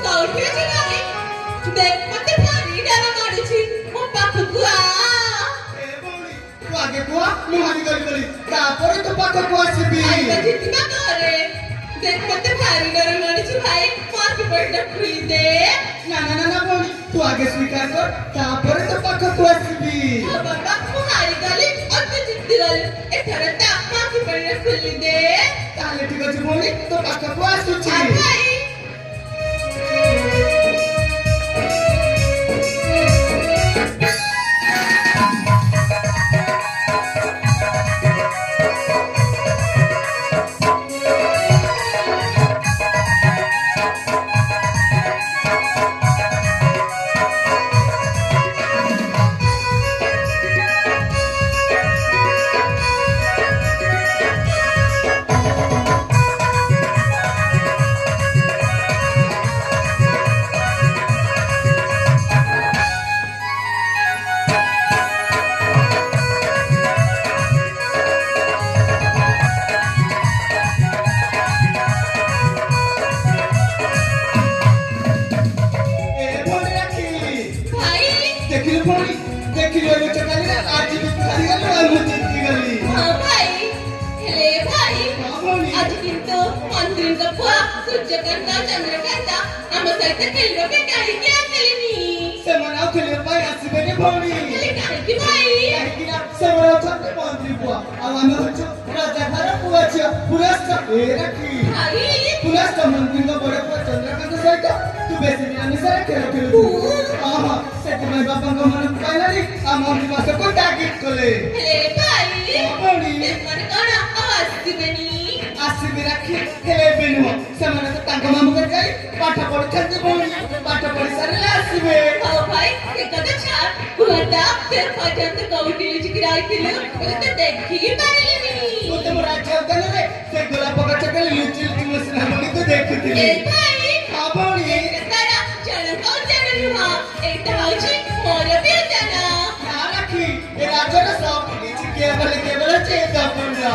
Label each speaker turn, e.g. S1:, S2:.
S1: कौटी अछि भाई देख मते भारी डर माडुछि मो पाखकु आ
S2: ए बोली तू आगे कुआ मुहानी गली तापर तो पाखकु आसीबी
S1: आई बजितिबा करे देख मते भारी डर माडुछि भाई मार पड़दा खुली दे
S2: ना बोली तू आगे स्वीकार कर तापर तो पाखकु आसीबी
S1: बाबा मुहारी गली अत जिद्दी गली एथरे ता मार पड़दा खुली दे
S2: ताले ठीक अछि बोली तो पाखकु आसुछि
S1: आ भाई
S2: देखिलो ये चकाली आज भी खाली गली और मुझे गली
S1: हां भाई हेले भाई आज किंतु मंत्री का पुआ सूर्यकांता चंद्रकांता हम सहित खेलियो के काहे के आतलिनी
S2: से मनाओ खेले भाई आसीबे ने भौणी
S1: हेले काहे की भाई
S2: काहे की ना से मनाओ छते मंत्री पुआ आ हम होछ राजा घर पुआ छ पुरस्कार ए रखी
S1: भाई
S2: पुरस्कार मंत्री का बड़े पुआ चंद्रकांता सहित तू बेसी दिन अनुसार खेल हां सेतमे बापा को मन पाइलानी आ मम्मी मासे को टार्गेट कले
S1: हेले भाई
S2: भौणी
S1: मन कोन आवाज दिबेनी
S2: आसीबे रखी खेले बेनु से मन तो तांका मामू कर जाई पाठ पढछन्ते भौणी पाठ पढि सारे आसीबे
S1: हां भाई एकदा छाड़ पुआता फिर पजंत कौटी जिगराई थिले तो देखी पारिलिनी
S2: तू तो राज्य गन रे से गोलाप का चकल लुचिल की मसना मनी तो देखती
S1: ए भाई
S2: हां भौणी
S1: तारा चरण को चरण हुआ एक हाउची मोर बेजना
S2: ना रखी ए राजा का सब नीचे केवल चेता पड़ा